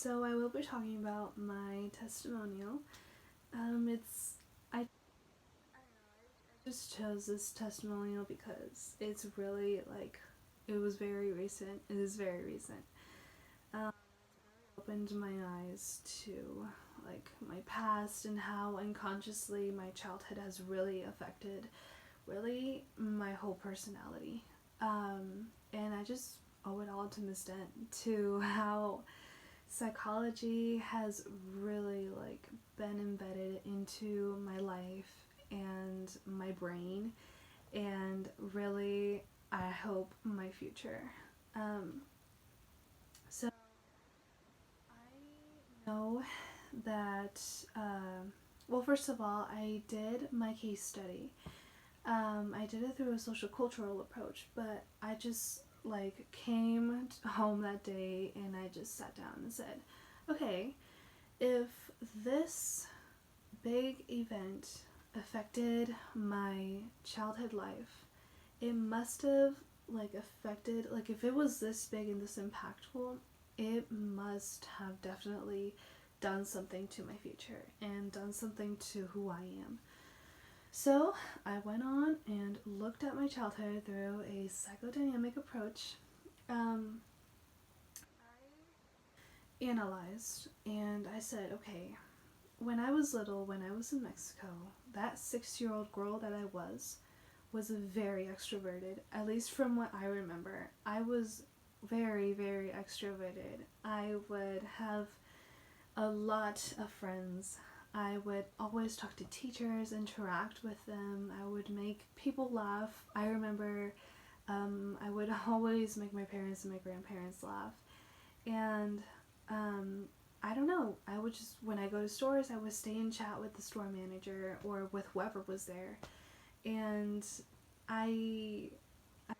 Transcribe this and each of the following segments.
So I will be talking about my testimonial. I just chose this testimonial because it's really it was very recent. It is very recent. Opened my eyes to my past and how unconsciously my childhood has really affected really my whole personality. And I just owe it all to Miss Dent, to how psychology has really been embedded into my life and my brain, and really I hope my future. So I know that well, first of all, I did my case study. I did it through a social cultural approach, but I just came home that day and I just sat down and said, okay, if this big event affected my childhood life, it must have affected, if it was this big and this impactful, it must have definitely done something to my future and done something to who I am. So I went on and looked at my childhood through a psychodynamic approach. I analyzed and I said, okay, when I was little, when I was in Mexico, that 6-year-old girl that I was very extroverted, at least from what I remember. I was very, very extroverted. I would have a lot of friends. I would always talk to teachers, interact with them. I would make people laugh. I remember I would always make my parents and my grandparents laugh. And I don't know, I would just, when I go to stores, I would stay and chat with the store manager or with whoever was there. And I would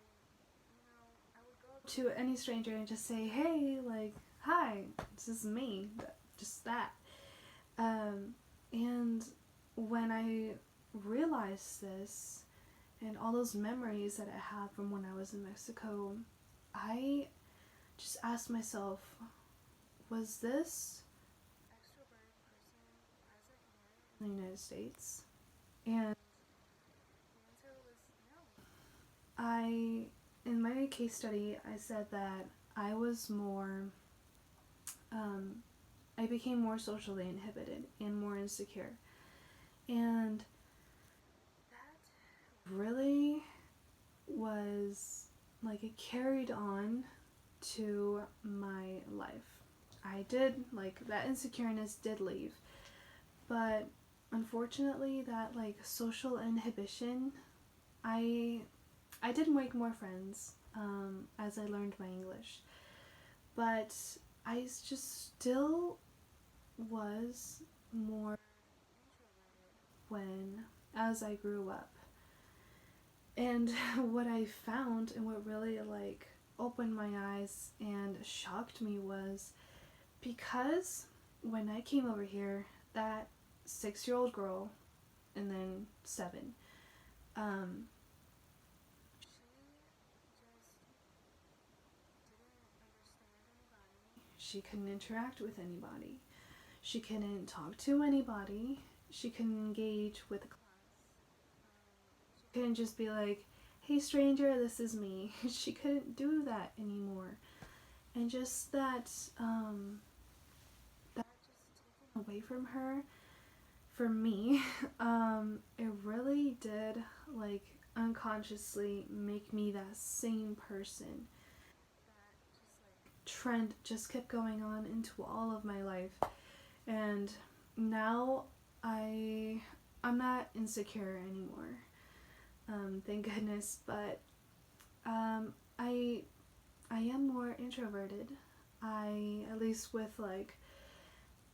go to any stranger and just say, hey, hi, this is me, just that. And when I realized this and all those memories that I have from when I was in Mexico, I just asked myself, was this in the United States? And in my case study, I said that I was more, I became more socially inhibited and more insecure. And that really was it carried on to my life. I did, that insecureness did leave. But unfortunately, that social inhibition, I did make more friends as I learned my English, but I just still was more when as I grew up. And what I found and what really opened my eyes and shocked me was because when I came over here, that 6-year-old girl, and then 7, she couldn't interact with anybody. She couldn't talk to anybody. She couldn't engage with the class. She couldn't just be like, hey stranger, this is me. She couldn't do that anymore. And just that, that just taken away from her, for me, it really did unconsciously make me that same person. Trend just kept going on into all of my life, and now I'm not insecure anymore, thank goodness, but I am more introverted. At least with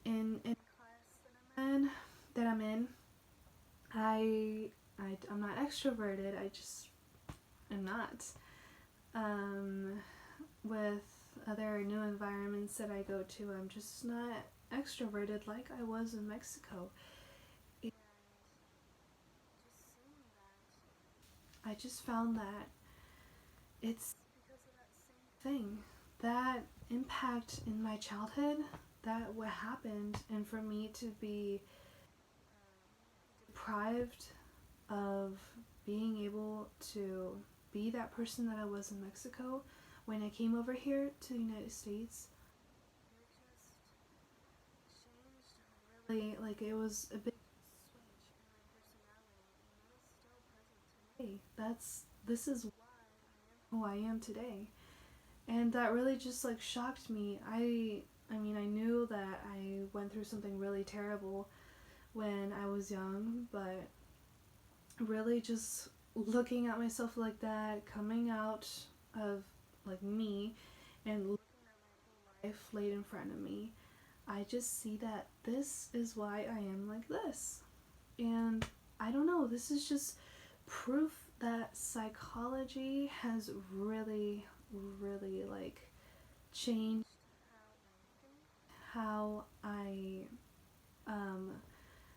in class that I'm in, I'm not extroverted. I just am not. With other new environments that I go to, I'm just not extroverted like I was in Mexico. And I just found that it's because of that same thing. That impact in my childhood that what happened, and for me to be deprived of being able to be that person that I was in Mexico when I came over here to the United States. Really, like it was a big switch. This is who I am today, and that really just like shocked me. I mean, I knew that I went through something really terrible when I was young, but really just looking at myself like that, coming out of like me, and life laid in front of me, I just see that this is why I am like this. And I don't know, this is just proof that psychology has really, really like changed how um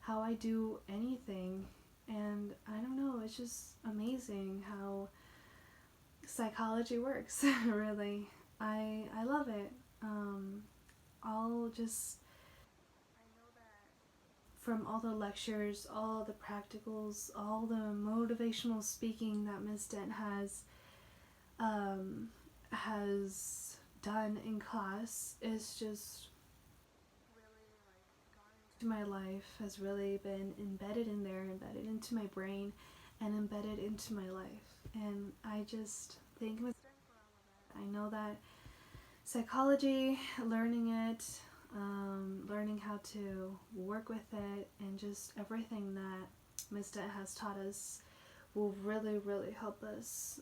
how I do anything. And I don't know, it's just amazing how psychology works. Really, I love it. I'll just from all the lectures, all the practicals, all the motivational speaking that Ms. Dent um, has done in class is just my life has really been embedded in there, embedded into my brain, and embedded into my life. And I just think I know that psychology, learning it, learning how to work with it, and just everything that Ms. Dent has taught us will really, really help us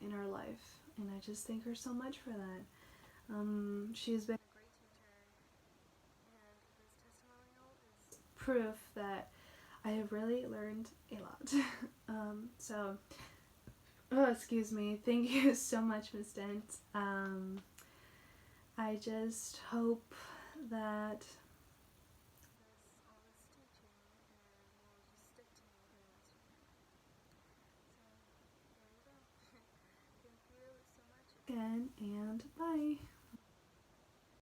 in our life. And I just thank her so much for that. She has been proof that I have really learned a lot. So, oh, excuse me. Thank you so much, Ms. Dent. I just hope that again, and bye.